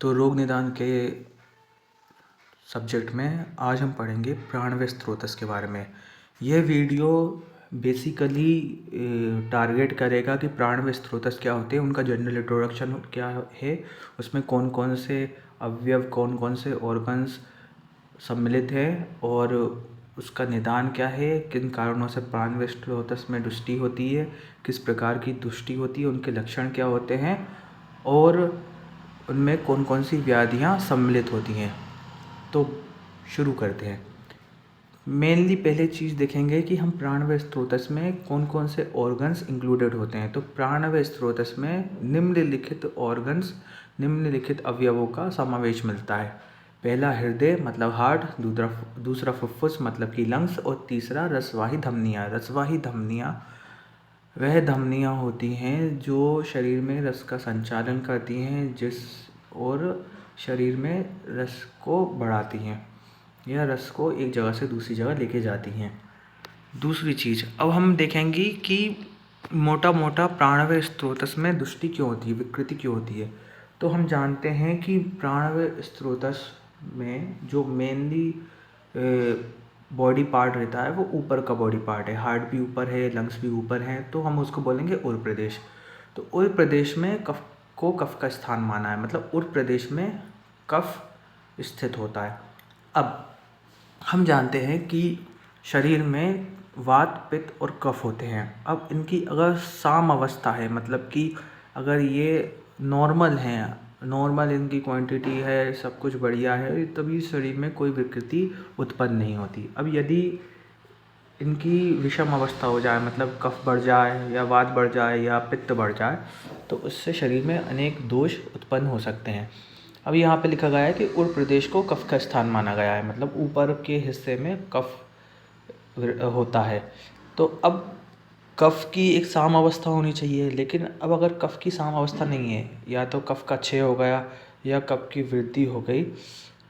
तो रोग निदान के सब्जेक्ट में आज हम पढ़ेंगे प्राणवायु स्रोतस के बारे में। यह वीडियो बेसिकली टारगेट करेगा कि प्राणवायु स्रोतस क्या होते हैं, उनका जनरल इंट्रोडक्शन क्या है, उसमें कौन कौन से अवयव, कौन कौन से ऑर्गन्स सम्मिलित हैं और उसका निदान क्या है, किन कारणों से प्राणवायु स्रोतस में दुष्टि होती है, किस प्रकार की दुष्टि होती है, उनके लक्षण क्या होते हैं और उनमें कौन कौन सी व्याधियाँ सम्मिलित होती हैं। तो शुरू करते हैं। मेनली पहले चीज़ देखेंगे कि हम प्राणवायु स्रोतस में कौन कौन से ऑर्गन्स इंक्लूडेड होते हैं। तो प्राणवायु स्रोतस में निम्नलिखित ऑर्गन्स, निम्नलिखित अवयवों का समावेश मिलता है। पहला हृदय मतलब हार्ट, दूसरा फुफ्फुस मतलब कि लंग्स और तीसरा रसवाही धमनियाँ। रसवाही धमनियाँ वह धमनियाँ होती हैं जो शरीर में रस का संचालन करती हैं और शरीर में रस को बढ़ाती हैं या रस को एक जगह से दूसरी जगह लेके जाती हैं। दूसरी चीज़ अब हम देखेंगे कि मोटा मोटा प्राणवायु स्रोतस में दुष्टि क्यों होती है, विकृति क्यों होती है। तो हम जानते हैं कि प्राणवायु स्रोतस में जो मेनली बॉडी पार्ट रहता है वो ऊपर का बॉडी पार्ट है। हार्ट भी ऊपर है, लंग्स भी ऊपर हैं, तो हम उसको बोलेंगे उर प्रदेश। तो उर प्रदेश में कफ का स्थान माना है, मतलब उर प्रदेश में कफ स्थित होता है। अब हम जानते हैं कि शरीर में वात, पित्त और कफ होते हैं। अब इनकी अगर साम अवस्था है, मतलब कि अगर ये नॉर्मल हैं, नॉर्मल इनकी क्वांटिटी है, सब कुछ बढ़िया है, तभी शरीर में कोई विकृति उत्पन्न नहीं होती। अब यदि इनकी विषम अवस्था हो जाए, मतलब कफ बढ़ जाए या वात बढ़ जाए या पित्त बढ़ जाए, तो उससे शरीर में अनेक दोष उत्पन्न हो सकते हैं। अब यहाँ पे लिखा गया है कि उर प्रदेश को कफ का स्थान माना गया है, मतलब ऊपर के हिस्से में कफ होता है। तो अब कफ की एक साम अवस्था होनी चाहिए, लेकिन अब अगर कफ की साम अवस्था नहीं है, या तो कफ का क्षय हो गया या कफ की वृद्धि हो गई,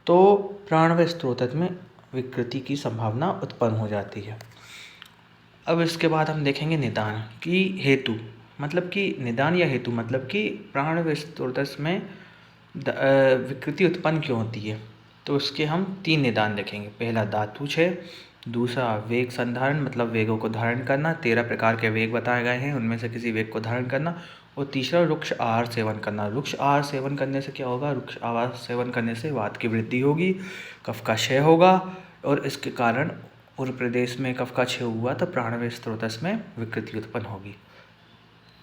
तो प्राणवायु स्रोतस में विकृति की संभावना उत्पन्न हो जाती है। अब इसके बाद हम देखेंगे निदान की हेतु, मतलब कि निदान या हेतु मतलब कि प्राणवायु स्रोतस में विकृति उत्पन्न क्यों होती है। तो उसके हम 3 निदान देखेंगे। पहला धातु क्षय, दूसरा वेग संधारण मतलब वेगों को धारण करना, 13 प्रकार के वेग बताए गए हैं, उनमें से किसी वेग को धारण करना, और तीसरा रुक्ष आहार सेवन करना। रुक्ष आहार सेवन करने से क्या होगा, रुक्ष आहार सेवन करने से वात की वृद्धि होगी, कफ का क्षय होगा और इसके कारण उर प्रदेश में कफ का क्षय हुआ तो प्राणवायु स्रोतस में विकृति उत्पन्न होगी।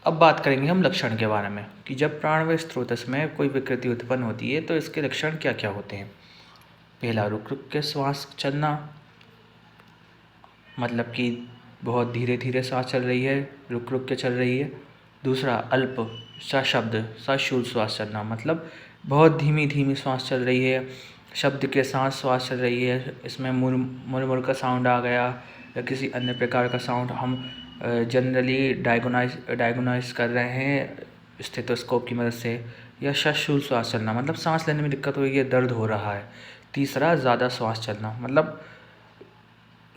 अब बात करेंगे हम लक्षण के बारे में कि जब प्राणवायु स्रोतस में कोई विकृति उत्पन्न होती है तो इसके लक्षण क्या क्या होते हैं। पहला रुक रुक के श्वास चलना, मतलब कि बहुत धीरे धीरे सांस चल रही है, रुक रुक के चल रही है। दूसरा अल्प सशब्द सशूल श्वास चलना, मतलब बहुत धीमी धीमी श्वास चल रही है, शब्द के साथ श्वास चल रही है, इसमें मुड़ का साउंड आ गया या किसी अन्य प्रकार का साउंड हम जनरली डायगोनाइज कर रहे हैं स्टेथोस्कोप की मदद से। या सशूल श्वास चलना, मतलब सांस लेने में दिक्कत हो रही है, दर्द हो रहा है। तीसरा ज़्यादा श्वास चलना, मतलब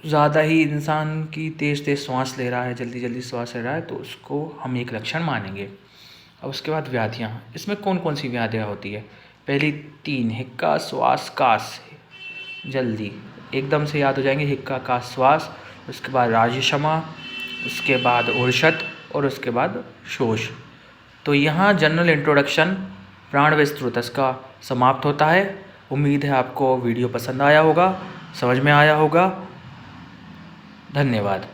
ज़्यादा ही इंसान की तेज़ श्वास ले रहा है, जल्दी जल्दी श्वास ले रहा है, तो उसको हम एक लक्षण मानेंगे। अब उसके बाद व्याधियाँ, इसमें कौन कौन सी व्याधियाँ होती है। पहली 3 हिक्का श्वास कास, जल्दी एकदम से याद हो जाएंगे, हिक्का कास श्वास, उसके बाद राजक्षमा, उसके बाद उर्शत और उसके बाद शोष। तो यहाँ जनरल इंट्रोडक्शन प्राणवायु स्रोतस का समाप्त होता है। उम्मीद है आपको वीडियो पसंद आया होगा, समझ में आया होगा। धन्यवाद।